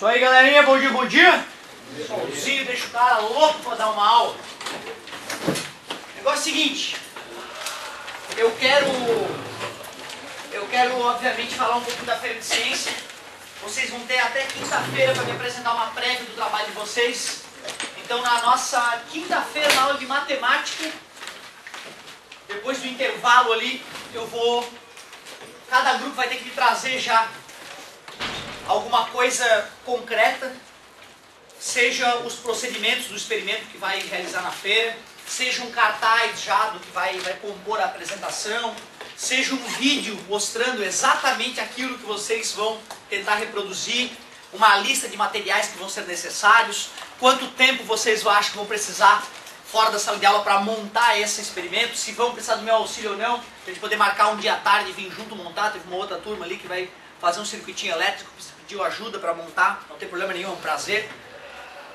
Isso aí, galerinha, bom dia, bom dia. Solzinho, deixa o cara louco pra dar uma aula. O negócio é o seguinte, eu quero obviamente falar um pouco da Feira de Ciência. Vocês vão ter até quinta-feira para me apresentar uma prévia do trabalho de vocês. Então na nossa quinta-feira, na aula de matemática, depois do intervalo ali, cada grupo vai ter que me trazer já alguma coisa concreta, seja os procedimentos do experimento que vai realizar na feira, seja um cartaz já do que vai compor a apresentação, seja um vídeo mostrando exatamente aquilo que vocês vão tentar reproduzir, uma lista de materiais que vão ser necessários, quanto tempo vocês acham que vão precisar fora da sala de aula para montar esse experimento, se vão precisar do meu auxílio ou não, para a gente poder marcar um dia à tarde e vir junto montar. Teve uma outra turma ali que vai fazer um circuitinho elétrico, pediu ajuda para montar, não tem problema nenhum, é um prazer.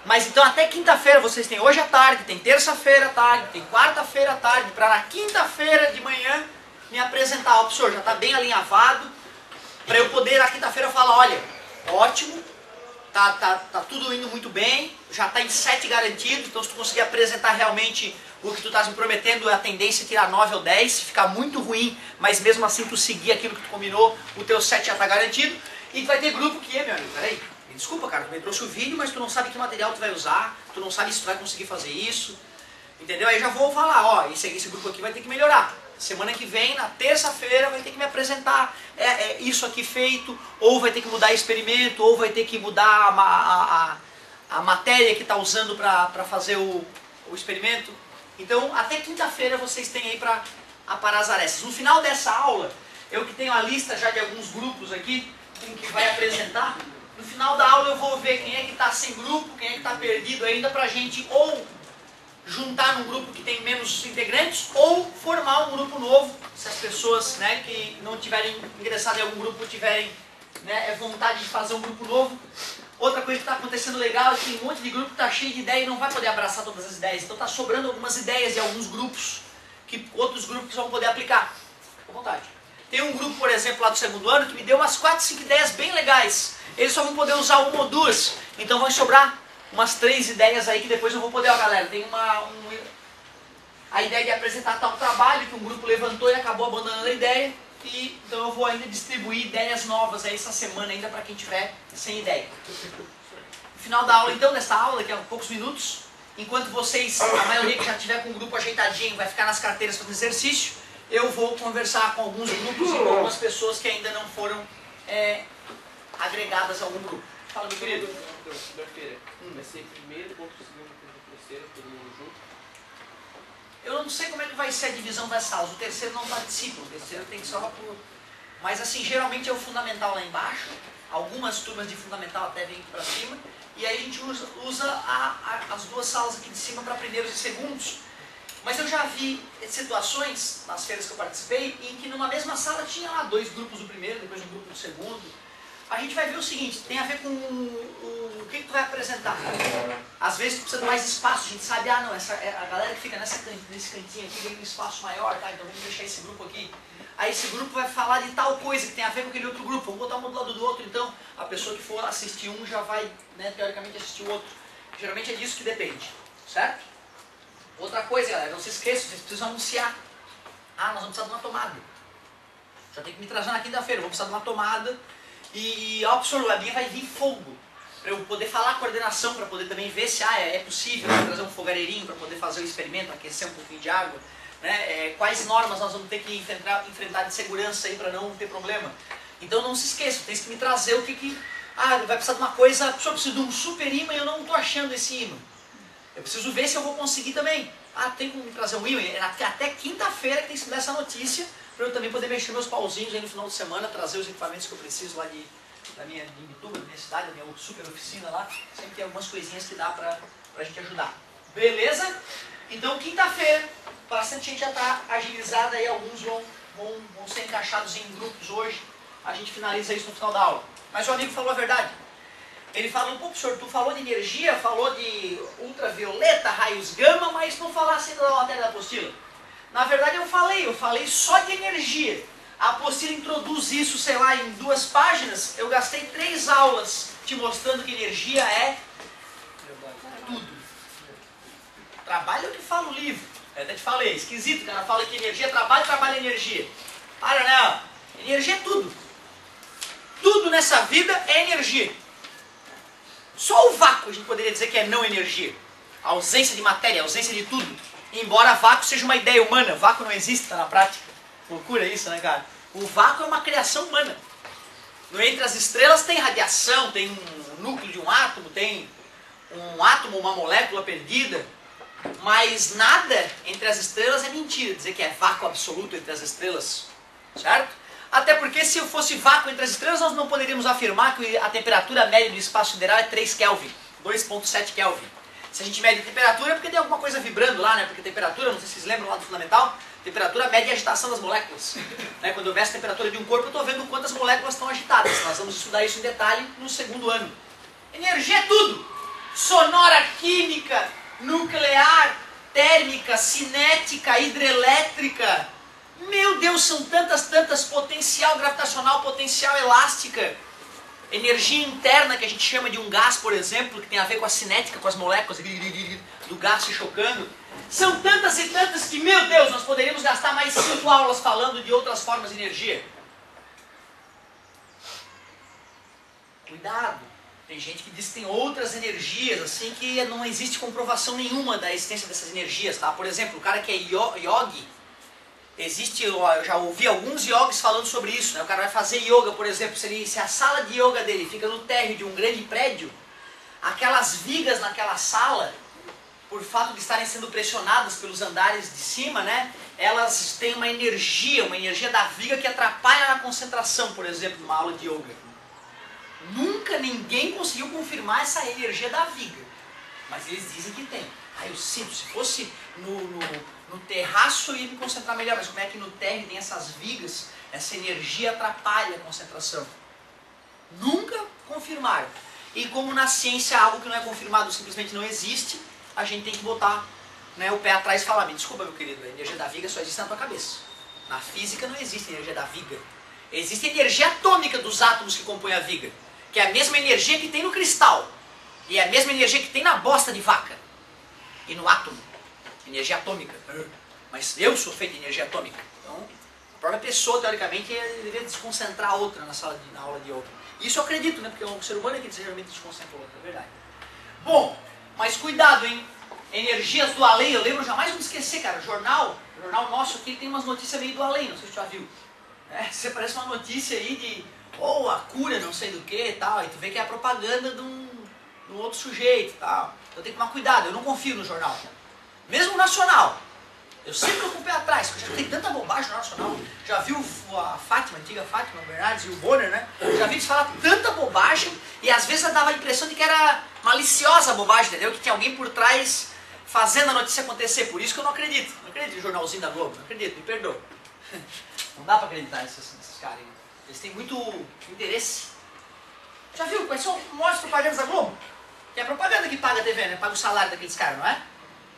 Mas então até quinta-feira vocês têm hoje à tarde, tem terça-feira à tarde, tem quarta-feira à tarde, para na quinta-feira de manhã me apresentar. Ó, professor, já está bem alinhavado, para eu poder na quinta-feira falar, olha, ótimo, tá tudo indo muito bem, já está em 7 garantido, então se tu conseguir apresentar realmente o que tu estás me prometendo, a tendência é tirar 9 ou 10, se ficar muito ruim, mas mesmo assim tu seguir aquilo que tu combinou, o teu 7 já está garantido. E tu vai ter grupo que meu amigo, peraí, desculpa cara, tu me trouxe o vídeo, mas tu não sabe que material tu vai usar, tu não sabe se tu vai conseguir fazer isso, entendeu? Aí já vou falar, ó, esse grupo aqui vai ter que melhorar. Semana que vem, na terça-feira, vai ter que me apresentar isso aqui feito, ou vai ter que mudar experimento, ou vai ter que mudar a matéria que está usando para fazer o experimento. Então, até quinta-feira vocês têm aí para aparar as arestas. No final dessa aula, eu que tenho a lista já de alguns grupos aqui, com que vai apresentar, no final da aula eu vou ver quem é que está sem grupo, quem é que está perdido ainda, para a gente ou juntar num grupo que tem menos integrantes, ou formar um grupo novo, se as pessoas que não tiverem ingressado em algum grupo tiverem vontade de fazer um grupo novo. Outra coisa que está acontecendo legal é que tem um monte de grupo que está cheio de ideia e não vai poder abraçar todas as ideias. Então está sobrando algumas ideias de alguns grupos que outros grupos vão poder aplicar. Fica à vontade. Tem um grupo, por exemplo, lá do segundo ano que me deu umas 4, 5 ideias bem legais. Eles só vão poder usar uma ou duas, então vai sobrar umas 3 ideias aí que depois eu vou poder, ó galera, tem a ideia de apresentar tal trabalho que um grupo levantou e acabou abandonando a ideia, e então eu vou ainda distribuir ideias novas aí essa semana ainda para quem tiver sem ideia. No final da aula então, dessa aula, que é poucos minutos, enquanto vocês, a maioria que já tiver com o grupo ajeitadinho, vai ficar nas carteiras fazendo exercício, eu vou conversar com alguns grupos e com algumas pessoas que ainda não foram agregadas a algum grupo. Fala, meu querido. Segunda-feira. Vai ser primeiro contra o segundo contra o terceiro, todo mundo junto? Eu não sei como é que vai ser a divisão das salas. O terceiro não participa, o terceiro tem só por... Mas assim, geralmente é o fundamental lá embaixo. Algumas turmas de fundamental até vêm aqui para cima. E aí a gente usa as duas salas aqui de cima para primeiros e segundos. Mas eu já vi situações, nas feiras que eu participei, em que numa mesma sala tinha lá 2 grupos do primeiro, depois um grupo do segundo. A gente vai ver o seguinte, tem a ver com o que tu vai apresentar. Às vezes tu precisa de mais espaço, a gente sabe, não, a galera que fica nesse cantinho aqui ganha um espaço maior, tá? Então vamos deixar esse grupo aqui. Aí esse grupo vai falar de tal coisa que tem a ver com aquele outro grupo, vamos botar um do lado do outro, então a pessoa que for assistir um já vai, teoricamente, assistir o outro. Geralmente é disso que depende, certo? Outra coisa, galera, não se esqueçam, vocês precisam anunciar. Nós vamos precisar de uma tomada. Já tem que me trazer na quinta-feira, vou precisar de uma tomada. E ó, professor, a minha vai vir fogo, para eu poder falar a coordenação, para poder também ver se é possível trazer um fogareirinho para poder fazer o experimento, aquecer um pouquinho de água, quais normas nós vamos ter que enfrentar de segurança aí para não ter problema. Então não se esqueça, tem que me trazer o que vai precisar de uma coisa, professor, eu preciso de um super imã e eu não estou achando esse imã. Eu preciso ver se eu vou conseguir também. Tem como me trazer um imã? Até quinta-feira que tem que dar essa notícia, para eu também poder mexer meus pauzinhos aí no final de semana, trazer os equipamentos que eu preciso lá de Imbituba, da minha cidade, da minha super oficina lá. Sempre tem algumas coisinhas que dá pra gente ajudar. Beleza? Então quinta-feira, bastante gente já está agilizada aí, alguns vão ser encaixados em grupos hoje. A gente finaliza isso no final da aula. Mas o amigo falou a verdade. Ele falou, professor, tu falou de energia, falou de ultravioleta, raios gama, mas não falasse da matéria da apostila. Na verdade eu falei só de energia. A apostila introduz isso, sei lá, em 2 páginas. Eu gastei 3 aulas te mostrando que energia é tudo. Trabalho é o que fala o livro. Eu até te falei, esquisito, o cara fala que energia é trabalho, trabalho é energia. Para não, energia é tudo. Tudo nessa vida é energia. Só o vácuo a gente poderia dizer que é não energia. A ausência de matéria, a ausência de tudo. Embora vácuo seja uma ideia humana, vácuo não existe, está na prática. Loucura isso, né, cara? O vácuo é uma criação humana. No Entre as Estrelas tem radiação, tem um núcleo de um átomo, tem um átomo, uma molécula perdida. Mas nada entre as estrelas é mentira. Dizer que é vácuo absoluto entre as estrelas, certo? Até porque se fosse vácuo entre as estrelas, nós não poderíamos afirmar que a temperatura média do espaço sideral é 3 Kelvin, 2,7 Kelvin. Se a gente mede a temperatura é porque tem alguma coisa vibrando lá, né? Porque temperatura, não sei se vocês lembram lá do fundamental, temperatura mede a agitação das moléculas. Né? Quando eu meço a temperatura de um corpo, eu estou vendo quantas moléculas estão agitadas. Nós vamos estudar isso em detalhe no 2º ano. Energia é tudo. Sonora, química, nuclear, térmica, cinética, hidrelétrica. Meu Deus, são tantas, potencial gravitacional, potencial elástica. Energia interna, que a gente chama de um gás, por exemplo, que tem a ver com a cinética, com as moléculas do gás se chocando. São tantas e tantas que, meu Deus, nós poderíamos gastar mais 5 aulas falando de outras formas de energia. Cuidado, tem gente que diz que tem outras energias, assim, que não existe comprovação nenhuma da existência dessas energias, tá? Por exemplo, o cara que é yogi, eu já ouvi alguns yogis falando sobre isso, né? O cara vai fazer yoga, por exemplo, se a sala de yoga dele fica no térreo de um grande prédio, aquelas vigas naquela sala, por fato de estarem sendo pressionadas pelos andares de cima, né? Elas têm uma energia da viga que atrapalha na concentração, por exemplo, numa aula de yoga. Nunca ninguém conseguiu confirmar essa energia da viga, mas eles dizem que tem. Eu sinto, se fosse no terraço eu ia me concentrar melhor, mas como é que no térreo tem essas vigas, essa energia atrapalha a concentração. Nunca confirmaram. E como na ciência algo que não é confirmado simplesmente não existe, a gente tem que botar, né, o pé atrás e falar, me desculpa meu querido, a energia da viga só existe na tua cabeça. Na física não existe energia da viga. Existe energia atômica dos átomos que compõem a viga, que é a mesma energia que tem no cristal, e é a mesma energia que tem na bosta de vaca, e no átomo. Energia atômica. Mas eu sou feito de energia atômica. Então, a própria pessoa, teoricamente, deveria desconcentrar a outra na aula de yoga. Isso eu acredito, né? Porque o ser humano é que geralmente desconcentra a outra, é verdade. Bom, mas cuidado, hein? Energias do além, eu lembro, jamais vou esquecer, cara. O jornal nosso aqui tem umas notícias meio do além, não sei se você já viu. Você parece uma notícia aí de, a cura não sei do que e tal, e tu vê que é a propaganda de um outro sujeito e tal. Então tem que tomar cuidado, eu não confio no jornal. Mesmo nacional. Eu sempre tô com o pé atrás, porque já tem tanta bobagem no nacional. Já viu a Fátima, a antiga Fátima Bernardes e o Bonner, né? Já vi eles falar tanta bobagem e às vezes dava a impressão de que era maliciosa a bobagem, entendeu? Que tinha alguém por trás fazendo a notícia acontecer. Por isso que eu não acredito. Não acredito no jornalzinho da Globo, não acredito, me perdoa. Não dá pra acreditar nesses caras aí. Eles têm muito interesse. Já viu quais são as propagandas da Globo? Que é a propaganda que paga a TV, né? Paga o salário daqueles caras, não é?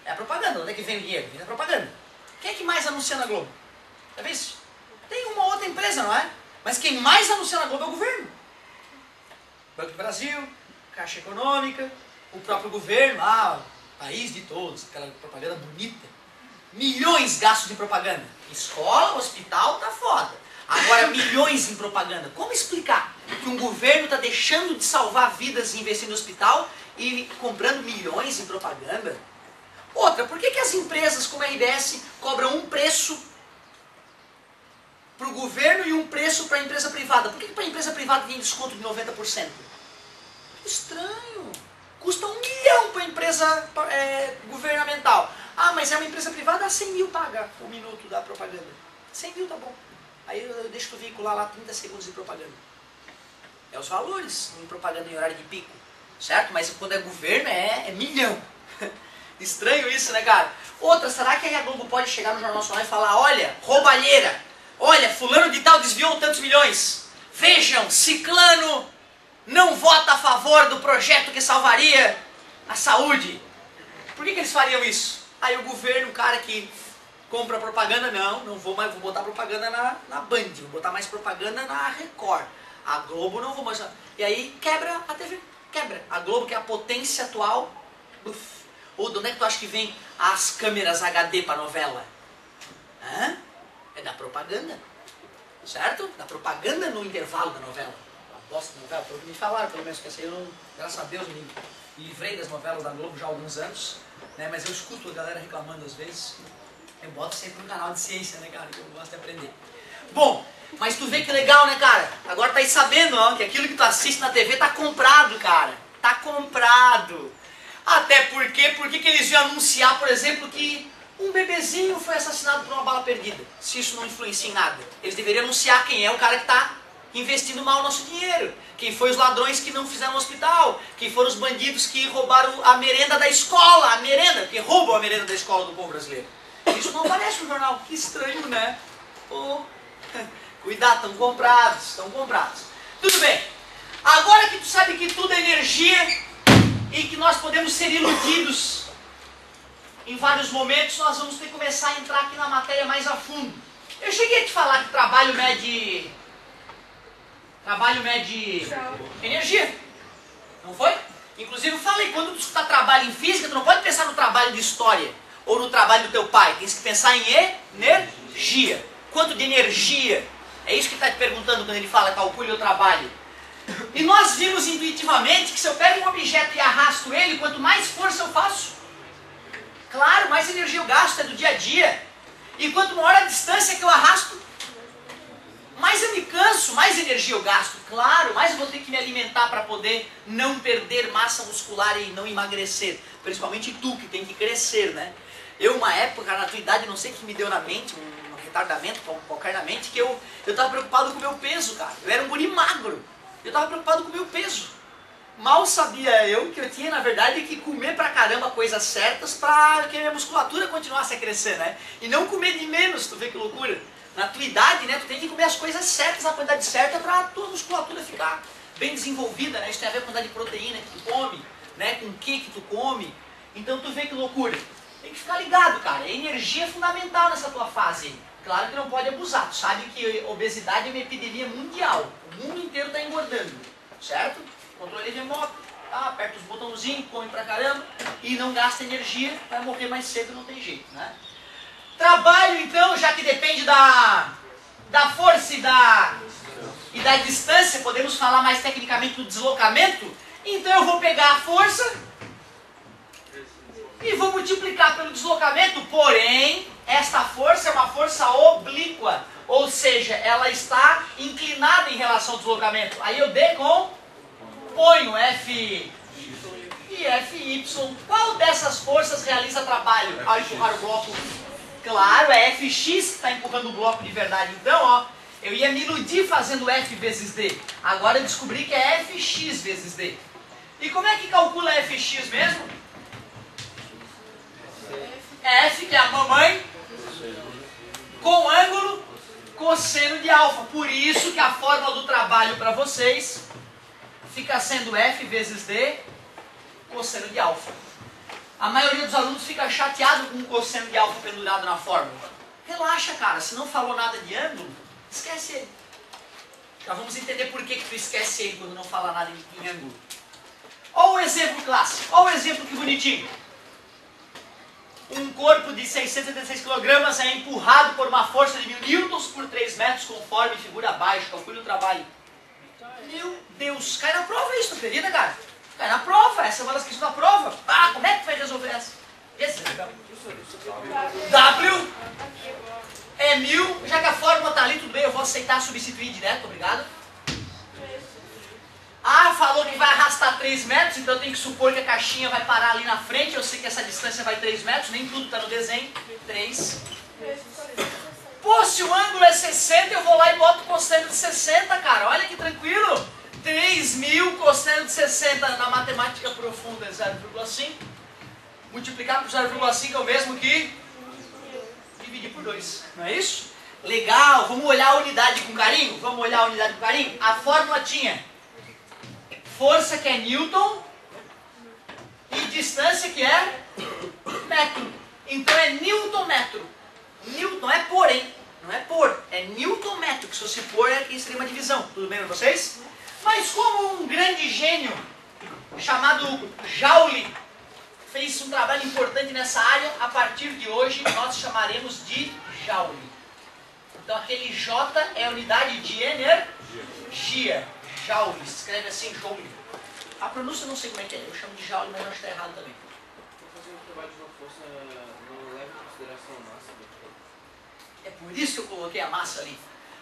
É a propaganda. Onde é que vem o dinheiro? Vem da propaganda. Quem é que mais anuncia na Globo? Já viu isso? Tem uma outra empresa, não é? Mas quem mais anuncia na Globo é o governo. Banco do Brasil, Caixa Econômica, o próprio governo, país de todos, aquela propaganda bonita. Milhões gastos de propaganda. Escola, hospital, tá foda. Agora milhões em propaganda. Como explicar que um governo está deixando de salvar vidas e investir no hospital e comprando milhões em propaganda? Outra, por que as empresas como a RBS cobram um preço para o governo e um preço para a empresa privada? Por que para a empresa privada tem desconto de 90%? Estranho. Custa 1 milhão para a empresa governamental. Mas é uma empresa privada, 100 mil paga o minuto da propaganda. 100 mil tá bom. Aí eu deixo tu veicular lá 30 segundos de propaganda. É os valores em propaganda em horário de pico. Certo? Mas quando é governo é milhão. Estranho isso, né, cara? Outra, será que a Globo pode chegar no Jornal Nacional e falar, olha, roubalheira, olha, fulano de tal desviou tantos milhões. Vejam, ciclano não vota a favor do projeto que salvaria a saúde. Por que eles fariam isso? Aí o governo, o cara que Compra propaganda, não vou mais, vou botar propaganda na Band, vou botar mais propaganda na Record. A Globo não vou mais. E aí quebra a TV, quebra. A Globo, que é a potência atual, ou de onde é que tu acha que vem as câmeras HD para novela? Hã? É da propaganda, certo? Da propaganda no intervalo da novela. A bosta da novela, me falaram pelo menos que essa aí eu não, graças a Deus, me livrei das novelas da Globo já há alguns anos, né? Mas eu escuto a galera reclamando às vezes. Eu boto sempre um canal de ciência, né, cara, que eu gosto de aprender. Bom, mas tu vê que legal, né, cara? Agora tá aí sabendo, ó, que aquilo que tu assiste na TV tá comprado, cara. Tá comprado. Até porque, por que eles iam anunciar, por exemplo, que um bebezinho foi assassinado por uma bala perdida? Se isso não influencia em nada. Eles deveriam anunciar quem é o cara que tá investindo mal o nosso dinheiro. Quem foi os ladrões que não fizeram no hospital. Quem foram os bandidos que roubaram a merenda da escola. A merenda, que roubam a merenda da escola do povo brasileiro. Isso não aparece no jornal. Que estranho, né? Oh, cuidado, estão comprados, estão comprados. Tudo bem. Agora que tu sabe que tudo é energia e que nós podemos ser iludidos em vários momentos, nós vamos ter que começar a entrar aqui na matéria mais a fundo. Eu cheguei a te falar que trabalho mede energia. Não foi? Inclusive eu falei, quando tu escutar trabalho em física, tu não pode pensar no trabalho de história ou no trabalho do teu pai. Tem que pensar em energia. Quanto de energia? É isso que ele está te perguntando quando ele fala calcule o trabalho. E nós vimos intuitivamente que se eu pego um objeto e arrasto ele, quanto mais força eu faço, claro, mais energia eu gasto, é do dia a dia. E quanto maior a distância que eu arrasto, mais eu me canso, mais energia eu gasto. Claro, mais eu vou ter que me alimentar para poder não perder massa muscular e não emagrecer. Principalmente tu, que tem que crescer, né? Eu, uma época, na tua idade, não sei o que me deu na mente, um retardamento qualquer na mente, que eu estava preocupado com o meu peso, cara. Eu era um guri magro. Eu estava preocupado com o meu peso. Mal sabia eu que eu tinha, na verdade, que comer pra caramba coisas certas para que a minha musculatura continuasse a crescer, né? E não comer de menos, tu vê que loucura. Na tua idade, né, tu tem que comer as coisas certas, na quantidade certa, para a tua musculatura ficar bem desenvolvida, né? Isso tem a ver com a quantidade de proteína que tu come, né? Com o que tu come. Então tu vê que loucura. Tem que ficar ligado, cara. A energia é fundamental nessa tua fase. Claro que não pode abusar. Tu sabe que obesidade é uma epidemia mundial. O mundo inteiro está engordando, certo? Controle remoto, tá? Aperta os botãozinhos, come pra caramba e não gasta energia, vai morrer mais cedo, não tem jeito, né? Trabalho, então, já que depende da força e da distância, podemos falar mais tecnicamente do deslocamento, então eu vou pegar a força e vou multiplicar pelo deslocamento, porém, esta força é uma força oblíqua, ou seja, ela está inclinada em relação ao deslocamento. Aí eu ponho F e Fy. Qual dessas forças realiza trabalho ao empurrar o bloco? Claro, é Fx que está empurrando o bloco de verdade. Então, ó, eu ia me iludir fazendo F vezes D. Agora eu descobri que é Fx vezes D. E como é que calcula Fx mesmo? F, que é a mamãe, com ângulo cosseno de alfa. Por isso que a fórmula do trabalho para vocês fica sendo F vezes D cosseno de alfa. A maioria dos alunos fica chateado com o cosseno de alfa pendurado na fórmula. Relaxa, cara. Se não falou nada de ângulo, esquece ele. Já vamos entender por que tu esquece ele quando não fala nada em ângulo. Olha o exemplo clássico. Olha o exemplo que bonitinho. Um corpo de 676 kg é empurrado por uma força de 1000 newtons por 3 metros, conforme figura abaixo. Calcule o trabalho. Meu Deus, cai na prova isso, acredita, cara? Cai na prova, essa é uma das questões da prova. Ah, como é que tu vai resolver essa? Esse W é 1000, já que a fórmula tá ali, tudo bem, eu vou aceitar substituir direto, obrigado. Ah, falou que vai arrastar 3 metros, então eu tenho que supor que a caixinha vai parar ali na frente, eu sei que essa distância vai 3 metros, nem tudo tá no desenho. 3. Pô, se o ângulo é 60, eu vou lá e boto cosseno de 60, cara, olha que tranquilo. 3.000 cosseno de 60 na matemática profunda é 0,5. Multiplicar por 0,5 é o mesmo que dividir por 2. Não é isso? Legal, vamos olhar a unidade com carinho? Vamos olhar a unidade com carinho? A fórmula tinha força, que é Newton, e distância, que é metro. Então é Newton metro. Newton, não é por, hein? Não é por, é Newton métrico. Se fosse por, aqui seria uma divisão. Tudo bem com vocês? Mas como um grande gênio chamado Joule fez um trabalho importante nessa área, a partir de hoje nós chamaremos de Joule. Então aquele J é a unidade de energia. Joule, se escreve assim, Joule. A pronúncia eu não sei como é que é, eu chamo de Joule, mas eu acho que está errado também. Fazer um trabalho de uma força não leva em consideração a massa. É por isso que eu coloquei a massa ali.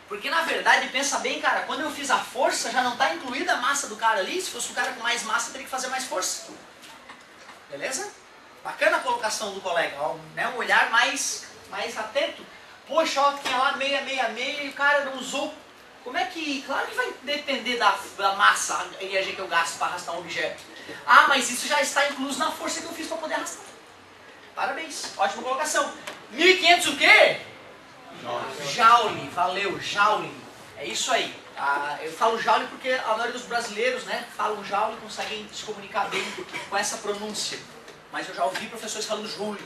Porque na verdade, pensa bem, cara, quando eu fiz a força, já não está incluída a massa do cara ali. Se fosse um cara com mais massa, teria que fazer mais força. Beleza? Bacana a colocação do colega, ó, né? Um olhar mais atento. Poxa, ó, tinha lá meia e o cara não usou. Como é que... Claro que vai depender da massa, a energia que eu gasto para arrastar um objeto. Ah, mas isso já está incluso na força que eu fiz para poder arrastar. Parabéns, ótima colocação. 1500 o quê? Joule, valeu, Joule. É isso aí. Eu falo Joule porque a maioria dos brasileiros, né, falam Joule e conseguem se comunicar bem com essa pronúncia. Mas eu já ouvi professores falando Joule.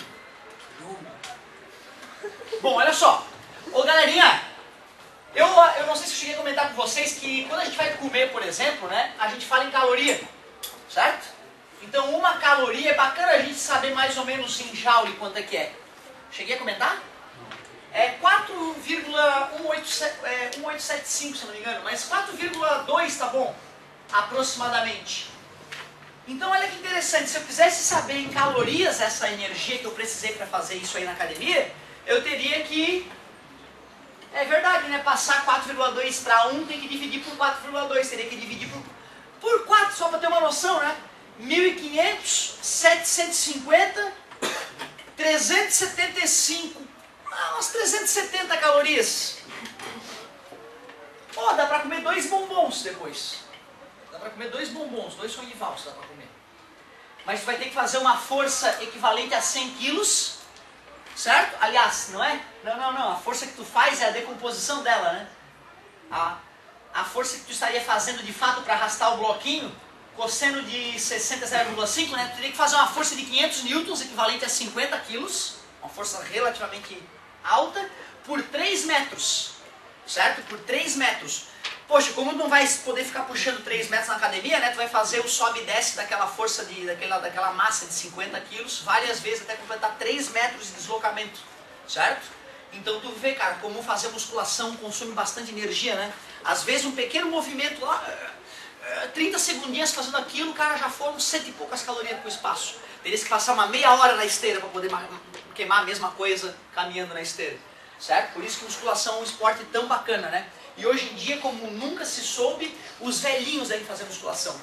Bom, olha só. Ô galerinha, eu não sei se eu cheguei a comentar com vocês que quando a gente vai comer, por exemplo, né, a gente fala em caloria, certo? Então uma caloria é bacana a gente saber mais ou menos em Joule quanto é que é. Cheguei a comentar? É 4,1875, se não me engano, mas 4,2 tá bom, aproximadamente. Então olha que interessante, se eu quisesse saber em calorias essa energia que eu precisei para fazer isso aí na academia, eu teria que, é verdade, né, passar 4,2 para 1 tem que dividir por 4,2, teria que dividir por 4, só para ter uma noção, né? 1.500, 750, 375, umas 370 calorias. Ó, dá pra comer 2 bombons depois. Dá pra comer 2 bombons, 2 sonhos de valsa dá pra comer. Mas tu vai ter que fazer uma força equivalente a 100 quilos, certo? Aliás, não é? Não, a força que tu faz é a decomposição dela, né? A força que tu estaria fazendo de fato para arrastar o bloquinho, cosseno de 60 0,5, né? Tu teria que fazer uma força de 500 newtons, equivalente a 50 quilos, uma força relativamente alta, por 3 metros, certo? Por 3 metros. Poxa, como não vai poder ficar puxando 3 metros na academia, né? Tu vai fazer o sobe e desce daquela força, daquela massa de 50 quilos, várias vezes até completar 3 metros de deslocamento, certo? Então tu vê, cara, como fazer musculação consome bastante energia, né? Às vezes um pequeno movimento lá, 30 segundinhos fazendo aquilo, o cara já foram 100 e poucas calorias pro espaço. Teria que passar uma meia hora na esteira para poder queimar a mesma coisa caminhando na esteira, certo? Por isso que musculação é um esporte tão bacana, né? E hoje em dia, como nunca se soube, os velhinhos devem fazer musculação.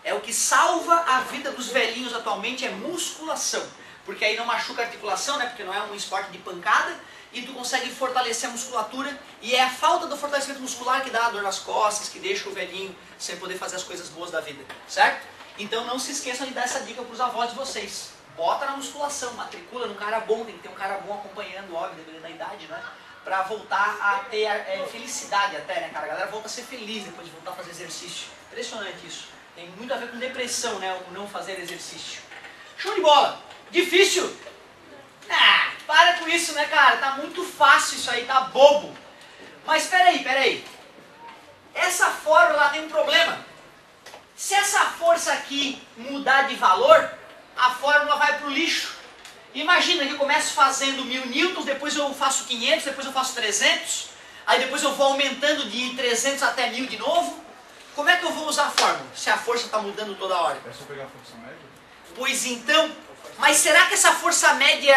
É o que salva a vida dos velhinhos atualmente, é musculação. Porque aí não machuca a articulação, né? Porque não é um esporte de pancada, e tu consegue fortalecer a musculatura, e é a falta do fortalecimento muscular que dá a dor nas costas, que deixa o velhinho sem poder fazer as coisas boas da vida, certo? Então não se esqueçam de dar essa dica para os avós de vocês. Bota na musculação, matricula num cara bom, tem que ter um cara bom acompanhando, óbvio, dependendo da idade, né? Pra voltar a ter felicidade até, né, cara? A galera volta a ser feliz depois de voltar a fazer exercício. Impressionante isso. Tem muito a ver com depressão, né? O não fazer exercício. Show de bola! Difícil? Ah, para com isso, né, cara? Tá muito fácil isso aí, tá bobo. Mas peraí. Essa fórmula tem um problema. Se essa força aqui mudar de valor, a fórmula vai pro lixo. Imagina que eu começo fazendo 1000 newtons, depois eu faço 500, depois eu faço 300, aí depois eu vou aumentando de 300 até 1000 de novo. Como é que eu vou usar a fórmula, se a força está mudando toda hora? É só pegar a força média? Pois então, mas será que essa força média,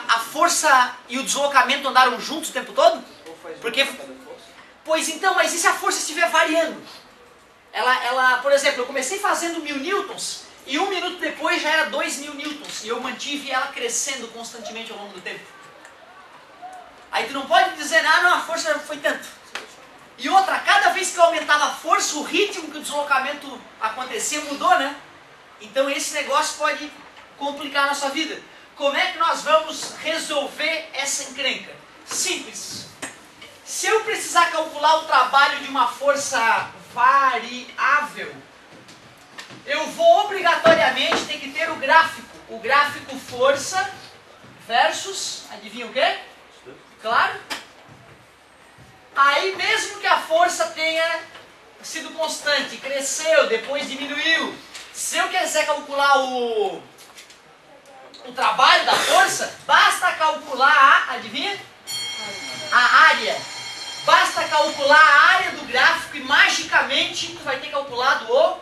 a força e o deslocamento andaram juntos o tempo todo? Porque, pois então, mas e se a força estiver variando? Por exemplo, eu comecei fazendo 1000 newtons, e 1 minuto depois já era 2000 newtons, e eu mantive ela crescendo constantemente ao longo do tempo. Aí tu não pode dizer, não, a força foi tanto. E outra, cada vez que eu aumentava a força, o ritmo que o deslocamento acontecia mudou, né? Então esse negócio pode complicar a nossa vida. Como é que nós vamos resolver essa encrenca? Simples. Se eu precisar calcular o trabalho de uma força variável, eu vou obrigatoriamente ter que ter o gráfico. O gráfico força versus, adivinha o quê? Claro? Aí mesmo que a força tenha sido constante, cresceu, depois diminuiu, se eu quiser calcular o trabalho da força, basta calcular adivinha? A área. Basta calcular a área do gráfico e magicamente tu vai ter calculado o...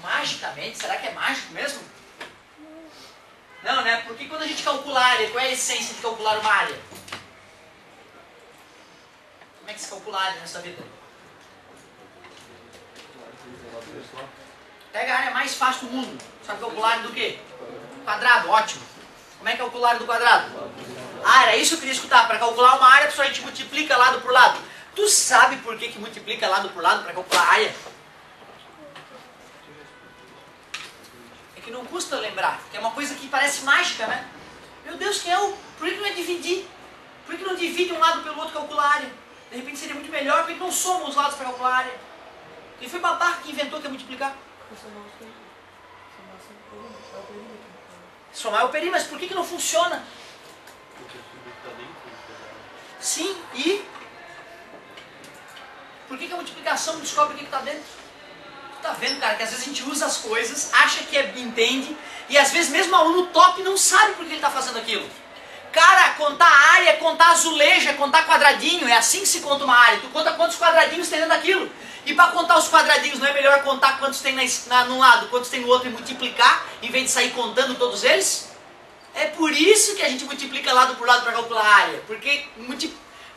Magicamente? Será que é mágico mesmo? Não, né? Porque quando a gente calcula a área, qual é a essência de calcular uma área? Como é que se calcula a área nessa vida? Pega a área mais fácil do mundo. Sabe calcular a área do quê? Quadrado, ótimo. Como é que calcula a área do quadrado? Área, isso eu queria escutar. Para calcular uma área, a gente multiplica lado por lado. Tu sabe por que multiplica lado por lado para calcular a área? É que não custa lembrar, que é uma coisa que parece mágica, né? Meu Deus, por que não é dividir? Por que não divide um lado pelo outro e calcula a área? De repente seria muito melhor, por que não soma os lados para calcular a área? Quem foi babaca que inventou que é multiplicar? Somar é o perímetro, mas por que não funciona? Sim, e? Por que a multiplicação descobre o que está dentro? Tu tá vendo, cara, que às vezes a gente usa as coisas, acha que entende, e às vezes mesmo o aluno top não sabe por que ele está fazendo aquilo. Cara, contar área é contar azulejo, é contar quadradinho, é assim que se conta uma área. Tu conta quantos quadradinhos tem dentro daquilo. E para contar os quadradinhos, não é melhor contar quantos tem num lado, quantos tem no outro e multiplicar, em vez de sair contando todos eles? É por isso que a gente multiplica lado por lado para calcular a área. Porque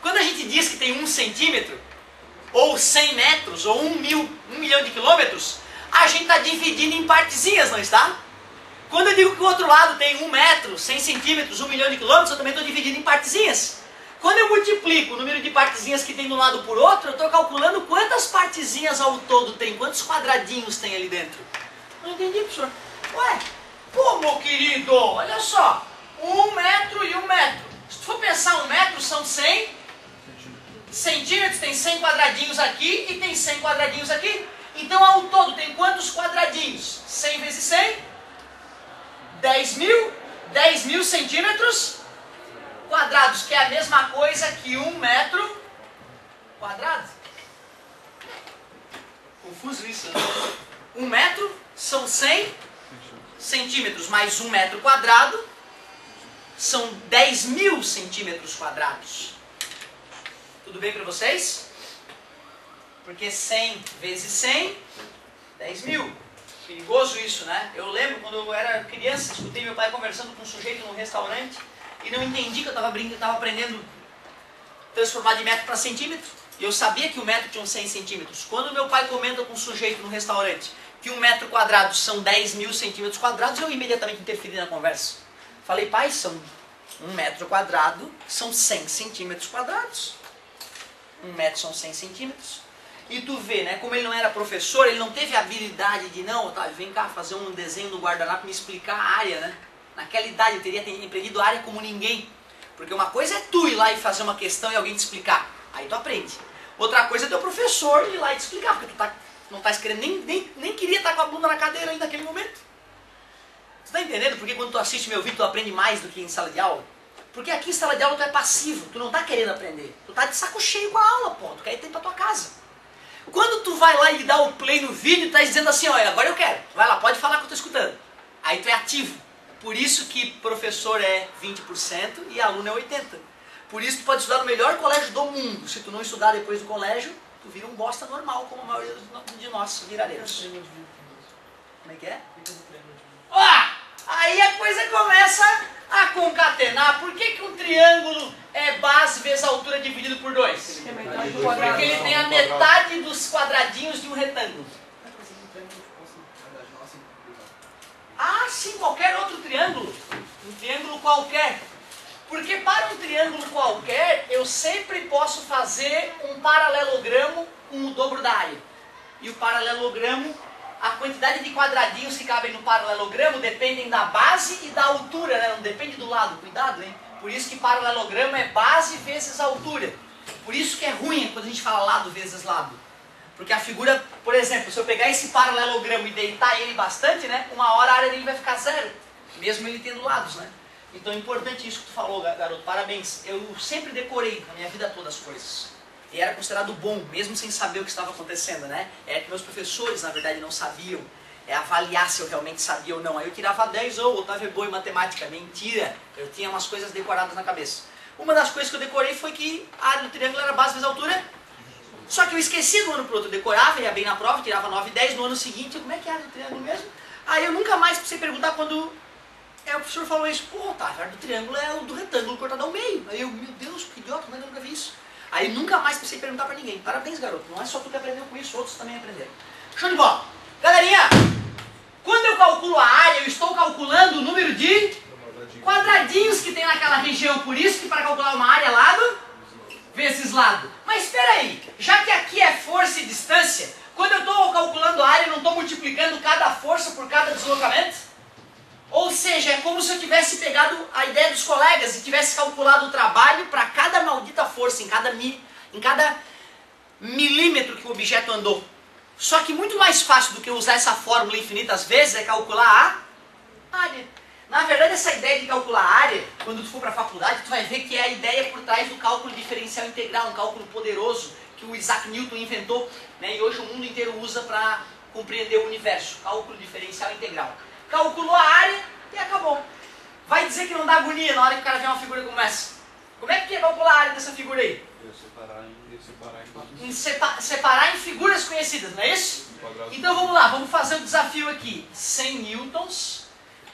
quando a gente diz que tem 1 centímetro, ou 100 metros, ou 1 milhão de quilômetros, a gente está dividindo em partezinhas, não está? Quando eu digo que o outro lado tem 1 metro, 100 centímetros, 1 milhão de quilômetros, eu também estou dividindo em partezinhas. Quando eu multiplico o número de partezinhas que tem de um lado por outro, eu estou calculando quantas partezinhas ao todo tem, quantos quadradinhos tem ali dentro. Não entendi, professor. Ué, pô, meu querido, olha só, 1 metro e 1 metro. Se tu for pensar, 1 metro são 100 centímetros, tem 100 quadradinhos aqui e tem 100 quadradinhos aqui. Então, ao todo, tem quantos quadradinhos? 100 vezes 100? 10 mil? 10 mil centímetros quadrados, que é a mesma coisa que 1 metro quadrado. Confuso isso, né? 1 metro são 100 centímetros, mais 1 metro quadrado são 10 mil centímetros quadrados. Tudo bem para vocês? Porque 100 vezes 100, 10 mil. Perigoso isso, né? Eu lembro quando eu era criança, escutei meu pai conversando com um sujeito num restaurante e não entendi que eu estava aprendendo a transformar de metro para centímetro. E eu sabia que o metro tinha uns 100 centímetros. Quando meu pai comenta com um sujeito no restaurante que 1 metro quadrado são 10 mil centímetros quadrados, eu imediatamente interferi na conversa. Falei, pai, 1 metro quadrado são 100 centímetros quadrados. 1 metro são 100 centímetros. E tu vê, né, como ele não era professor, ele não teve a habilidade de, não, Otávio, vem cá fazer um desenho no guardanapo e me explicar a área, né? Naquela idade eu teria aprendido a área como ninguém. Porque uma coisa é tu ir lá e fazer uma questão e alguém te explicar. Aí tu aprende. Outra coisa é teu professor ir lá e te explicar, porque tu não está escrevendo, nem queria estar com a bunda na cadeira aí naquele momento. Você está entendendo porque quando tu assiste meu vídeo tu aprende mais do que em sala de aula? Porque aqui em sala de aula tu é passivo, tu não está querendo aprender. Tu está de saco cheio com a aula, pô. Tu quer ir para tua casa. Quando tu vai lá e dá o play no vídeo, tu tá dizendo assim, olha, agora eu quero. Vai lá, pode falar que eu tô escutando. Aí tu é ativo. Por isso que professor é 20% e aluno é 80%. Por isso tu pode estudar no melhor colégio do mundo. Se tu não estudar depois do colégio, tu vira um bosta normal, como a maioria de nós viraremos. Como é que é? Ah! Aí a coisa começa a concatenar. Por que um triângulo é base vezes altura dividido por 2? Porque ele tem a metade dos quadradinhos de um retângulo. Ah, sim, qualquer outro triângulo. Um triângulo qualquer. Porque para um triângulo qualquer, eu sempre posso fazer um paralelogramo com o dobro da área. E o paralelogramo, a quantidade de quadradinhos que cabem no paralelogramo dependem da base e da altura, né? Não depende do lado, cuidado, hein? Por isso que paralelogramo é base vezes altura. Por isso que é ruim quando a gente fala lado vezes lado. Porque a figura, por exemplo, se eu pegar esse paralelogramo e deitar ele bastante, né? Uma hora a área dele vai ficar 0. Mesmo ele tendo lados, né? Então é importante isso que tu falou, garoto. Parabéns. Eu sempre decorei na minha vida toda as coisas. E era considerado bom, mesmo sem saber o que estava acontecendo, né? É que meus professores, na verdade, não sabiam avaliar se eu realmente sabia ou não. Aí eu tirava 10 ou Otávio é bom em matemática. Mentira! Eu tinha umas coisas decoradas na cabeça. Uma das coisas que eu decorei foi que a área do triângulo era base vezes altura. Só que eu esqueci do ano pro outro. Eu decorava, ia bem na prova, tirava 9 e 10. No ano seguinte, como é que é a área do triângulo mesmo? Aí eu nunca mais precisei perguntar quando o professor falou isso. Pô, Otávio, a área do triângulo é o do retângulo cortado ao meio. Aí eu, meu Deus, que idiota, como é que eu nunca vi isso? Aí nunca mais precisei perguntar pra ninguém. Parabéns, garoto. Não é só tu que aprendeu com isso, outros também aprenderam. Show de bola. Galerinha, quando eu calculo a área, eu estou calculando o número de quadradinhos que tem naquela região. Por isso que para calcular uma área, lado vezes lado. Mas espera aí, já que aqui é força e distância, quando eu estou calculando a área, eu não estou multiplicando cada força por cada deslocamento? Ou seja, é como se eu tivesse pegado a ideia dos colegas e tivesse calculado o trabalho para cada maldita força, em cada milímetro que o objeto andou. Só que muito mais fácil do que usar essa fórmula infinitas vezes é calcular a área. Na verdade, essa ideia de calcular a área, quando tu for para a faculdade, tu vai ver que é a ideia por trás do cálculo diferencial integral, um cálculo poderoso que o Isaac Newton inventou, né, e hoje o mundo inteiro usa para compreender o universo. Cálculo diferencial integral. Calculou a área e acabou. Vai dizer que não dá agonia na hora que o cara vê uma figura como essa. Como é que é calcular a área dessa figura aí? Separar em figuras conhecidas, não é isso? Então vamos lá, vamos fazer o desafio aqui. 100 newtons,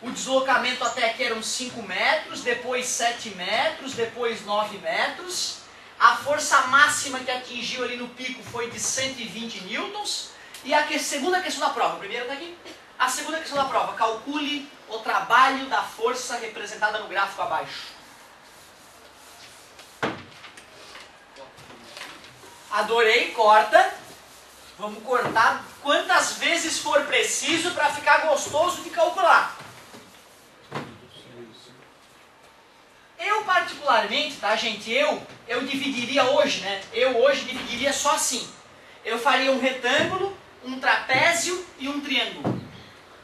o deslocamento até aqui eram 5 metros, depois 7 metros, depois 9 metros. A força máxima que atingiu ali no pico foi de 120 newtons. E a segunda questão da prova, a primeira está aqui. A segunda questão da prova, calcule o trabalho da força representada no gráfico abaixo. Adorei, corta. Vamos cortar quantas vezes for preciso para ficar gostoso de calcular. Eu particularmente, tá gente, eu dividiria hoje, né? Eu hoje dividiria só assim. Eu faria um retângulo, um trapézio e um triângulo.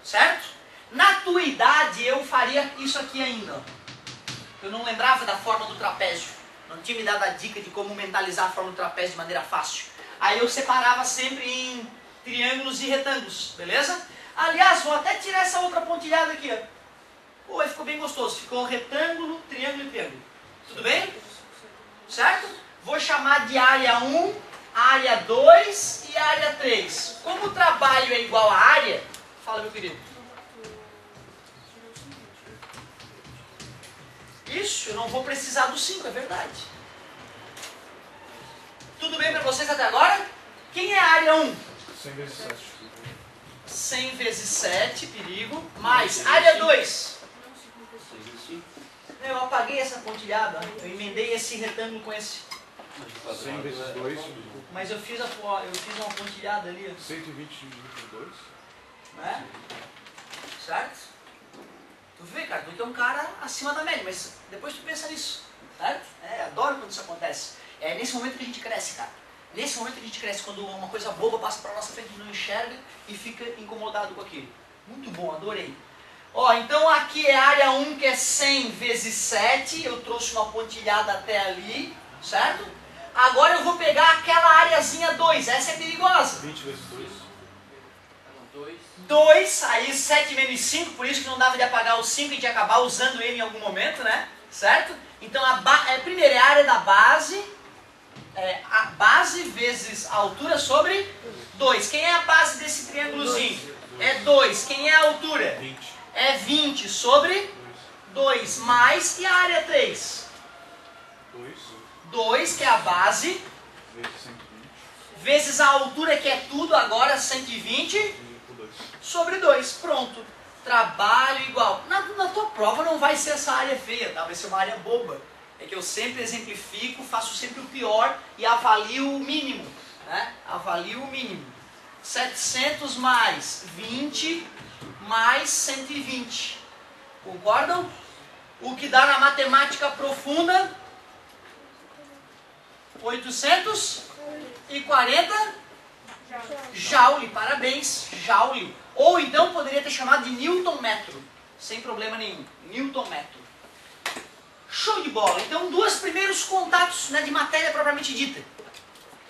Certo? Na tua idade eu faria isso aqui ainda. Eu não lembrava da forma do trapézio. Não tinha me dado a dica de como mentalizar a forma do trapézio de maneira fácil. Aí eu separava sempre em triângulos e retângulos, beleza? Aliás, vou até tirar essa outra pontilhada aqui, ó. Pô, aí ficou bem gostoso. Ficou retângulo, triângulo e triângulo. Tudo bem? Certo? Vou chamar de área 1, área 2 e área 3. Como o trabalho é igual à área, fala, meu querido. Isso, eu não vou precisar do 5, é verdade. Tudo bem para vocês até agora? Quem é a área 1? 100 vezes 7. 100 vezes 7, perigo. Mais, área 2. Eu apaguei essa pontilhada, eu emendei esse retângulo com esse. 100 vezes 2. Mas eu fiz uma pontilhada ali. 120 vezes 2. Né? Certo? Tu vê, cara, tu que é um cara acima da média, mas depois tu pensa nisso. Certo? Adoro quando isso acontece. É nesse momento que a gente cresce, cara. Nesse momento que a gente cresce, quando uma coisa boba passa pra nossa frente, a gente não enxerga e fica incomodado com aquilo. Muito bom, adorei. Ó, então aqui é a área 1, que é 100 vezes 7. Eu trouxe uma pontilhada até ali, certo? Agora eu vou pegar aquela areazinha 2. Essa é perigosa. 20 vezes 2. 2, aí 7 menos 5, por isso que não dava de apagar o 5, a gente ia acabar usando ele em algum momento, né? Certo? Então, primeiro é a área da base, a base vezes a altura sobre 2. Quem é a base desse triângulozinho? É 2. Quem é a altura? 20. É 20 sobre 2, mais, e a área 3? 2, que é a base, Vezes 120. vezes a altura, que é tudo agora, 120, sobre 2. Pronto. Trabalho igual. Na tua prova não vai ser essa área feia, tá? Vai ser uma área boba. É que eu sempre exemplifico, faço sempre o pior e avalio o mínimo, né? Avalio o mínimo. 700 mais 20 mais 120. Concordam? O que dá na matemática profunda? 840 Joule. Parabéns, Joule. Ou então poderia ter chamado de Newton metro, sem problema nenhum. Newton metro. Show de bola. Então, dois primeiros contatos, né, de matéria propriamente dita.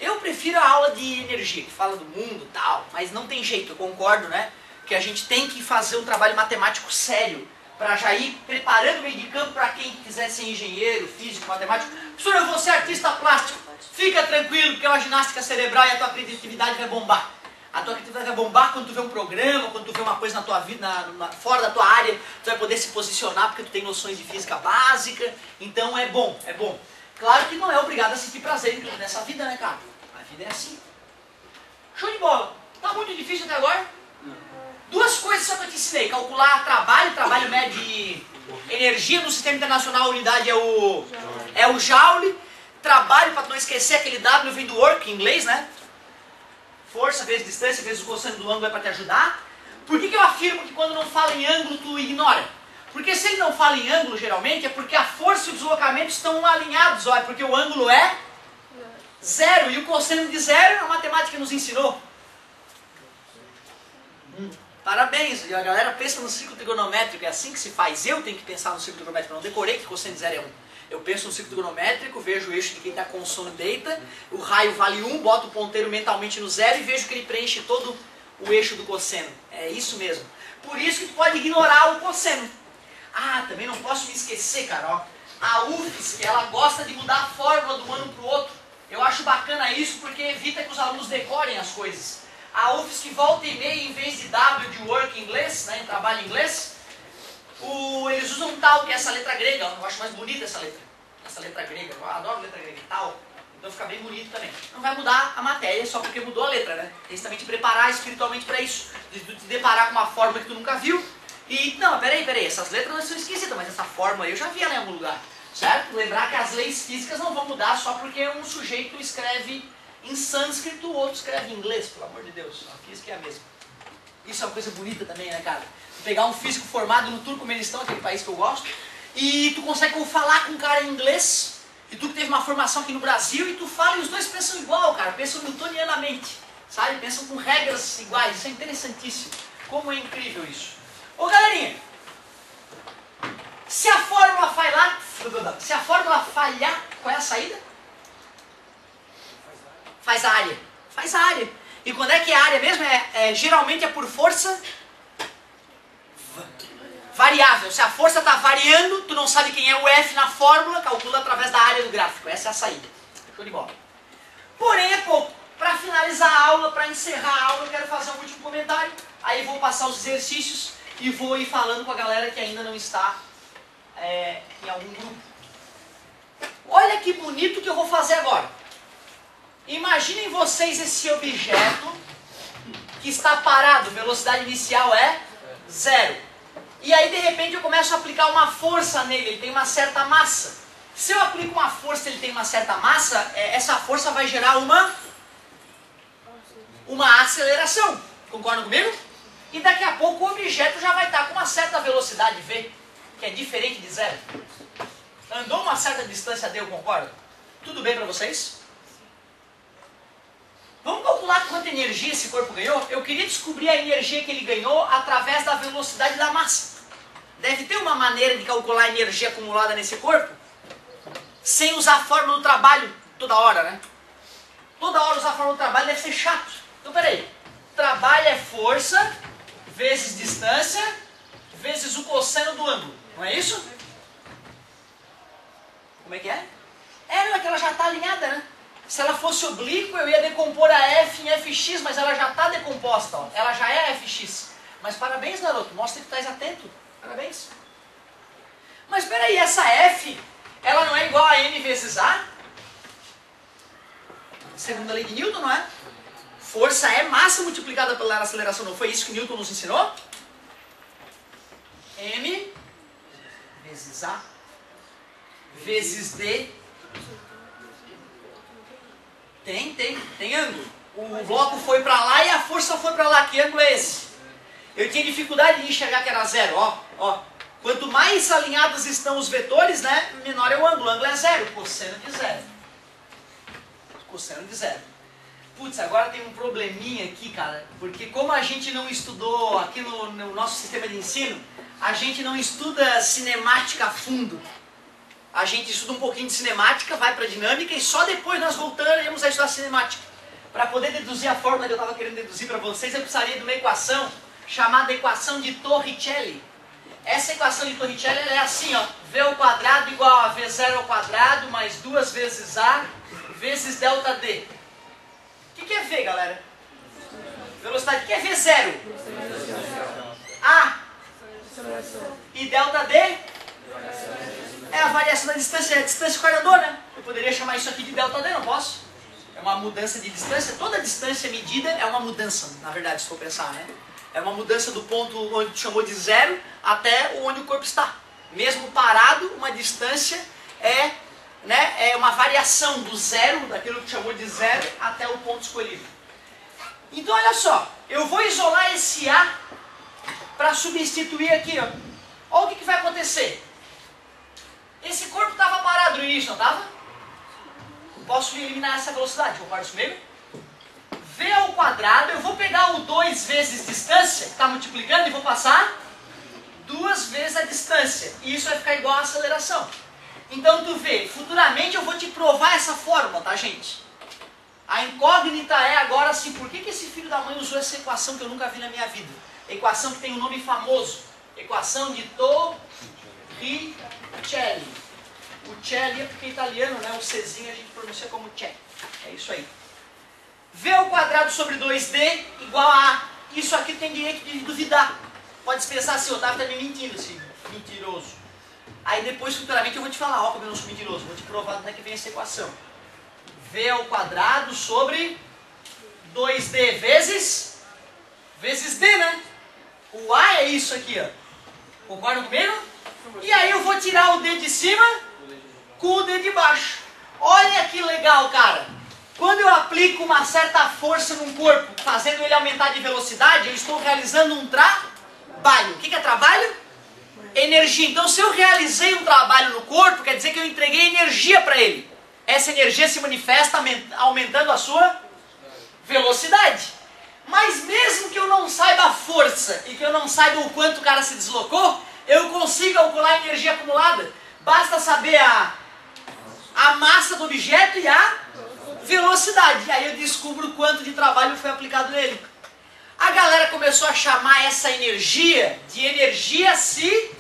Eu prefiro a aula de energia, que fala do mundo e tal, mas não tem jeito, eu concordo, né? Que a gente tem que fazer um trabalho matemático sério, para já ir preparando o meio de campo para quem quiser ser engenheiro, físico, matemático. Professor, eu vou ser artista plástico. Fica tranquilo, porque é uma ginástica cerebral e a tua criatividade vai bombar. A tua criatividade vai bombar quando tu vê um programa, quando tu vê uma coisa na tua vida, fora da tua área, tu vai poder se posicionar porque tu tem noções de física básica. Então é bom, é bom. Claro que não é obrigado a sentir prazer em tudo nessa vida, né, cara? A vida é assim. Show de bola. Tá muito difícil até agora? Duas coisas só que eu te ensinei. Calcular trabalho mede energia no sistema internacional, a unidade é o joule. Trabalho, para não esquecer, aquele W vem do work, em inglês, né? Força vezes distância vezes o cosseno do ângulo é para te ajudar. Por que eu afirmo que quando não fala em ângulo tu ignora? Porque se ele não fala em ângulo, geralmente, é porque a força e o deslocamento estão alinhados, ó, é porque o ângulo é zero, e o cosseno de zero a matemática nos ensinou. Parabéns, a galera pensa no ciclo trigonométrico, é assim que se faz. Eu tenho que pensar no ciclo trigonométrico, eu não decorei que cosseno de zero é 1. Eu penso no ciclo trigonométrico, vejo o eixo de quem está com sono e deita, o raio vale 1, boto o ponteiro mentalmente no zero e vejo que ele preenche todo o eixo do cosseno. É isso mesmo. Por isso que tu pode ignorar o cosseno. Ah, também não posso me esquecer, cara, ó. A UFSC, ela gosta de mudar a fórmula de um ano para o outro. Eu acho bacana isso porque evita que os alunos decorem as coisas. A UFSC volta e meia, em vez de W de work em inglês, né, em trabalho em inglês, eles usam um tal, que é essa letra grega. Eu acho mais bonita essa letra grega. Eu adoro letra grega, tal. Então fica bem bonito também. Não vai mudar a matéria só porque mudou a letra, né? Tem que também te preparar espiritualmente para isso. De tu te deparar com uma fórmula que tu nunca viu. E, não, peraí, essas letras não são esquisitas, mas essa fórmula eu já vi ela em algum lugar. Certo? Lembrar que as leis físicas não vão mudar só porque um sujeito escreve em sânscrito, o outro escreve em inglês, pelo amor de Deus. A física é a mesma. Isso é uma coisa bonita também, né, cara? Pegar um físico formado no Turcomenistão, aquele país que eu gosto, e tu consegue falar com um cara em inglês, e tu que teve uma formação aqui no Brasil, e tu fala e os dois pensam igual, cara, pensam newtonianamente, sabe? Pensam com regras iguais, isso é interessantíssimo. Como é incrível isso. Ô, galerinha, se a fórmula falhar, qual é a saída? Faz a área. Faz a área. E quando é que é a área mesmo? Geralmente é por força variável. Se a força está variando, tu não sabe quem é o F na fórmula, calcula através da área do gráfico. Essa é a saída. Show de bola. Porém, é pouco. Para finalizar a aula, para encerrar a aula, eu quero fazer um último comentário. Aí vou passar os exercícios e vou ir falando com a galera que ainda não está em algum grupo. Olha que bonito que eu vou fazer agora. Imaginem vocês esse objeto que está parado, velocidade inicial é 0. E aí de repente eu começo a aplicar uma força nele, ele tem uma certa massa. Se eu aplico uma força e ele tem uma certa massa, essa força vai gerar uma aceleração. Concordam comigo? E daqui a pouco o objeto já vai estar com uma certa velocidade v, que é diferente de 0. Andou uma certa distância d, eu concordo? Tudo bem para vocês? Vamos calcular quanta energia esse corpo ganhou? Eu queria descobrir a energia que ele ganhou através da velocidade da massa. Deve ter uma maneira de calcular a energia acumulada nesse corpo sem usar a fórmula do trabalho toda hora, né? Toda hora usar a fórmula do trabalho deve ser chato. Então, peraí. Trabalho é força vezes distância vezes o cosseno do ângulo. Não é isso? Como é que é? Não, é que ela já está alinhada, né? Se ela fosse oblíqua, eu ia decompor a F em Fx, mas ela já está decomposta, ó. Ela já é Fx. Mas parabéns, garoto, mostra que tu estás atento. Parabéns. Mas peraí, essa F, ela não é igual a M vezes A? Segundo a lei de Newton, não é? Força é massa multiplicada pela aceleração, não foi isso que Newton nos ensinou? M vezes A vezes D. Tem ângulo. O bloco foi para lá e a força foi para lá. Que ângulo é esse? Eu tinha dificuldade de enxergar que era 0. Ó. Quanto mais alinhados estão os vetores, né, menor é o ângulo. O ângulo é 0. Cosseno de 0. Cosseno de 0. Putz, agora tem um probleminha aqui, cara. Porque como a gente não estudou aqui no nosso sistema de ensino, a gente não estuda cinemática a fundo. a gente estuda um pouquinho de cinemática, vai para dinâmica e só depois nós voltaremos a estudar cinemática. Para poder deduzir a fórmula que eu estava querendo deduzir para vocês, eu precisaria de uma equação chamada equação de Torricelli. Essa equação de Torricelli ela é assim, ó, V ao quadrado igual a V0 ao quadrado mais 2 vezes A vezes delta D. O que é V, galera? Velocidade. O que é V0? A. E delta D? É a variação da distância, é a distância coordenadora. Eu poderia chamar isso aqui de delta D, não posso? É uma mudança de distância. Toda distância medida é uma mudança, na verdade, se for pensar, né? É uma mudança do ponto onde tu chamou de zero até onde o corpo está. Mesmo parado, uma distância é uma variação do zero, daquilo que tu chamou de zero, até o ponto escolhido. Então, olha só. Eu vou isolar esse A para substituir aqui, ó. Olha o que vai acontecer. Esse corpo estava parado no início, não estava? Posso eliminar essa velocidade, concorda comigo? V ao quadrado, eu vou pegar o 2 vezes distância, que está multiplicando, e vou passar 2 vezes a distância. E isso vai ficar igual a aceleração. Então tu vê, futuramente eu vou te provar essa fórmula, tá, gente? A incógnita é agora assim, por que esse filho da mãe usou essa equação que eu nunca vi na minha vida? Equação que tem um nome famoso. Equação de Torricelli. O Celli é porque é italiano, né? O Czinho a gente pronuncia como Celli. É isso aí. V ao quadrado sobre 2D igual a... Isso aqui tem direito de duvidar. Pode pensar assim, o Otávio está me mentindo, assim, mentiroso. Aí depois, futuramente, eu vou te falar, ó, como eu não sou mentiroso. Vou te provar onde é que vem essa equação. V ao quadrado sobre 2D vezes D, né? O A é isso aqui, ó. Concordam comigo? E aí eu vou tirar o D de cima com o D de baixo. Olha que legal, cara. Quando eu aplico uma certa força num corpo, fazendo ele aumentar de velocidade, eu estou realizando um trabalho. O que é trabalho? Energia. Então, se eu realizei um trabalho no corpo, quer dizer que eu entreguei energia para ele. Essa energia se manifesta aumentando a sua velocidade. Mas mesmo que eu não saiba a força e que eu não saiba o quanto o cara se deslocou, eu consigo calcular a energia acumulada. Basta saber a massa do objeto e a velocidade. Aí eu descubro quanto de trabalho foi aplicado nele. A galera começou a chamar essa energia de energia cinética.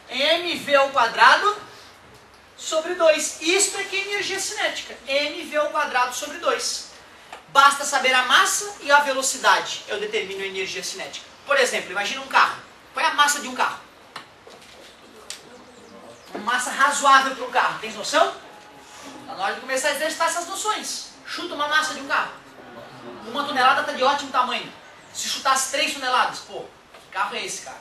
mv ao quadrado sobre 2. Isto é que é energia cinética. mv ao quadrado sobre 2. Basta saber a massa e a velocidade. Eu determino a energia cinética. Por exemplo, imagina um carro. Qual é a massa de um carro? Uma massa razoável para um carro. Tem noção? Está na hora de começar a exercitar essas noções. Chuta uma massa de um carro. 1 tonelada está de ótimo tamanho. Se chutasse 3 toneladas, pô, que carro é esse, cara?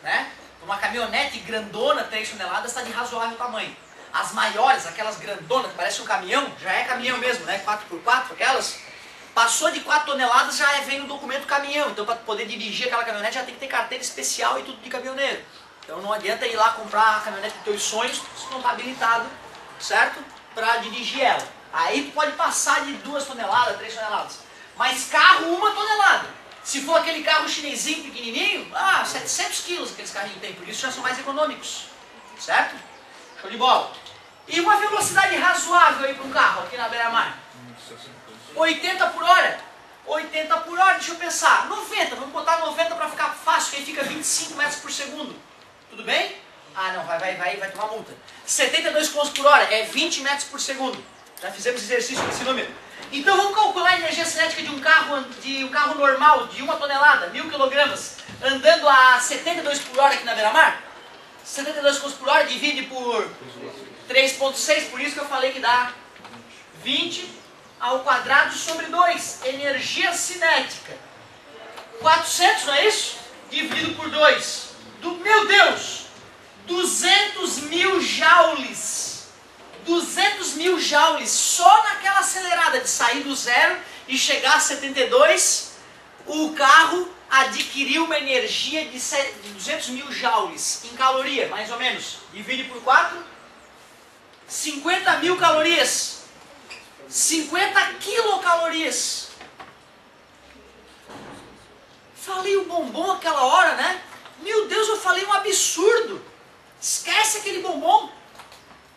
Né? Uma caminhonete grandona, 3 toneladas, está de razoável tamanho. As maiores, aquelas grandonas, que parecem um caminhão, já é caminhão mesmo, né? 4x4, aquelas. Passou de 4 toneladas, já vem no documento caminhão. Então, para poder dirigir aquela caminhonete, já tem que ter carteira especial e tudo de caminhoneiro. Então, não adianta ir lá comprar a caminhonete dos teus sonhos se não está habilitado, certo? Para dirigir ela. Aí tu pode passar de 2 toneladas, 3 toneladas. Mas carro, 1 tonelada. Se for aquele carro chinesinho pequenininho, 700 quilos aqueles carrinhos tem. Por isso já são mais econômicos. Certo? Show de bola. E uma velocidade razoável aí para um carro aqui na beira-mar? 80 por hora. 80 por hora, deixa eu pensar. 90, vamos botar 90 para ficar fácil, que aí fica 25 metros por segundo. Tudo bem? Ah, não, vai tomar multa. 72 km por hora é 20 metros por segundo. Já fizemos exercício com esse número. Então vamos calcular a energia cinética de um carro normal, de 1 tonelada, 1000 kg, andando a 72 por hora aqui na beira-mar. 72 km por hora divide por 3,6, por isso que eu falei que dá 20 ao quadrado sobre 2. Energia cinética. 400, não é isso? Dividido por 2. Meu Deus! 200 mil joules. 200 mil joules só naquela acelerada de sair do zero e chegar a 72, o carro adquiriu uma energia de 200 mil joules em caloria, mais ou menos. Divide por 4, 50 mil calorias. 50 quilocalorias. Falei o bombom aquela hora, né? Meu Deus, eu falei um absurdo. Esquece aquele bombom.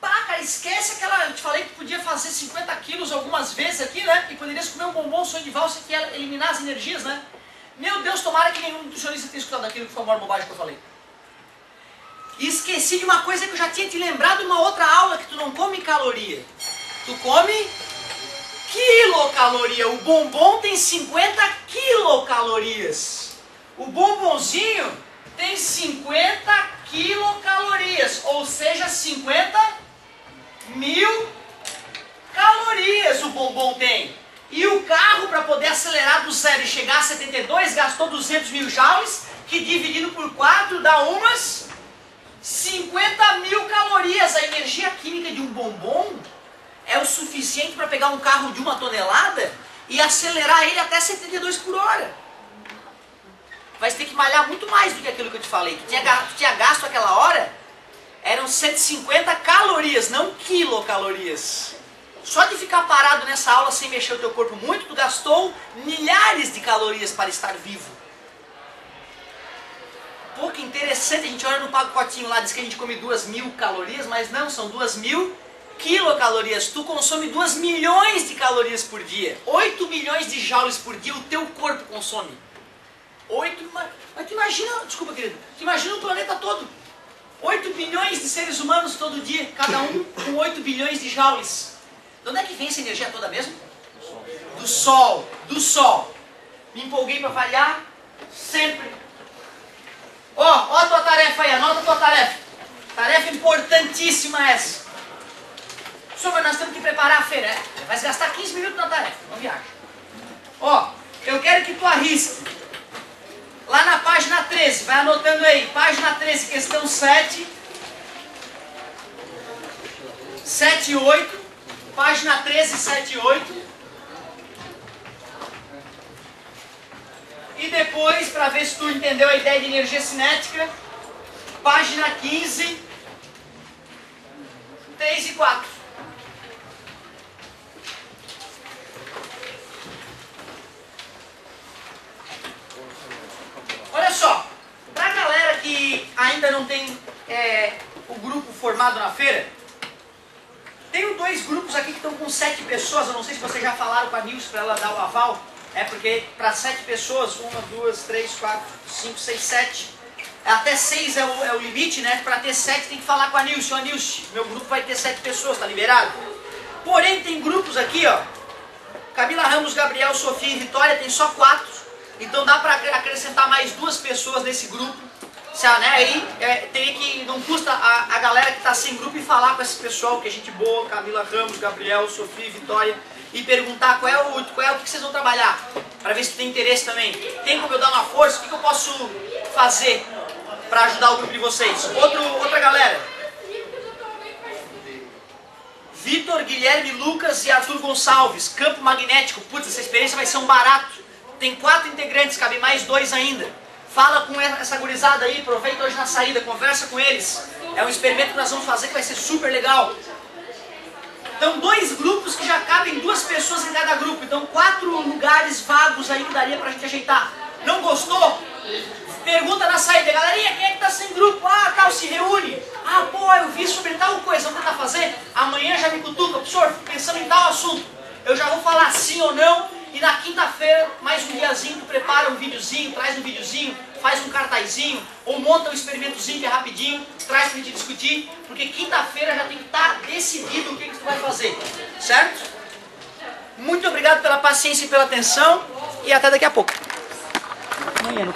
Pá, cara, esquece aquela... Eu te falei que podia fazer 50 quilos algumas vezes aqui, né? E poderias comer um bombom sonho de valsa que ia eliminar as energias, né? Meu Deus, tomara que nenhum nutricionista tenha escutado aquilo que foi a maior bobagem que eu falei. E esqueci de uma coisa que eu já tinha te lembrado em uma outra aula, que tu não come caloria. Tu come quilocaloria. O bombom tem 50 quilocalorias. O bombonzinho tem 50 quilocalorias, ou seja, 50.000 calorias o bombom tem. E o carro, para poder acelerar do 0 e chegar a 72, gastou 200.000 joules, que dividido por 4 dá umas 50.000 calorias. A energia química de um bombom é o suficiente para pegar um carro de 1 tonelada e acelerar ele até 72 por hora. Vai ter que malhar muito mais do que aquilo que eu te falei. Tu tinha gasto aquela hora, eram 150 calorias, não quilocalorias. Só de ficar parado nessa aula sem mexer o teu corpo muito, tu gastou milhares de calorias para estar vivo. Pô, que interessante, a gente olha no pacotinho lá, diz que a gente come 2.000 calorias, mas não, são 2.000 quilocalorias. Tu consome 2 milhões de calorias por dia. 8 milhões de joules por dia o teu corpo consome. 8, mas tu imagina, desculpa querido, tu imagina o planeta todo. 8 bilhões de seres humanos todo dia, cada um com 8 bilhões de joules. De onde é que vem essa energia toda mesmo? Do Sol, do Sol. Me empolguei para avaliar, sempre. Ó a tua tarefa aí, anota a tua tarefa. Tarefa importantíssima essa. Sobre, nós temos que preparar a feira. Vai gastar 15 minutos na tarefa, não viaja. Ó, eu quero que tu arrisque. Lá na página 13, vai anotando aí, página 13, questão 7 e 8, página 13, 7 e 8. E depois, para ver se tu entendeu a ideia de energia cinética, página 15, 3 e 4. Olha só, para a galera que ainda não tem o grupo formado na feira, tenho 2 grupos aqui que estão com 7 pessoas, eu não sei se vocês já falaram com a Nilce para ela dar o aval, porque para 7 pessoas, 1, 2, 3, 4, 5, 6, 7, até 6 é o limite, né? Para ter 7 tem que falar com a Nilce. Ó, Nilce, meu grupo vai ter 7 pessoas, tá liberado? Porém tem grupos aqui, ó, Camila Ramos, Gabriel, Sofia e Vitória, tem só 4. Então dá para acrescentar mais 2 pessoas nesse grupo. Aí teria que, não custa a galera que está sem grupo e falar com esse pessoal, que é gente boa, Camila Ramos, Gabriel, Sofia e Vitória, e perguntar qual é o que vocês vão trabalhar, para ver se tem interesse também. Tem como eu dar uma força? O que eu posso fazer para ajudar o grupo de vocês? Outra galera. Vitor, Guilherme, Lucas e Arthur Gonçalves, campo magnético. Putz, essa experiência vai ser um barato. Tem 4 integrantes, cabe mais 2 ainda. Fala com essa gurizada aí, aproveita hoje na saída, conversa com eles. É um experimento que nós vamos fazer que vai ser super legal. Então 2 grupos que já cabem 2 pessoas em cada grupo. Então 4 lugares vagos aí que daria pra gente ajeitar. Não gostou? Pergunta na saída, galerinha, quem é que tá sem grupo? Ah, tal, se reúne. Ah, pô, eu vi sobre tal coisa, vamos tentar fazer? Amanhã já me cutuca, professor, pensando em tal assunto. Eu já vou falar sim ou não. E na quinta-feira, mais um diazinho, tu prepara um videozinho, traz um videozinho, faz um cartazinho, ou monta um experimentozinho que é rapidinho, traz pra gente discutir, porque quinta-feira já tem que estar decidido o que tu vai fazer, certo? Muito obrigado pela paciência e pela atenção, e até daqui a pouco. Amanhã no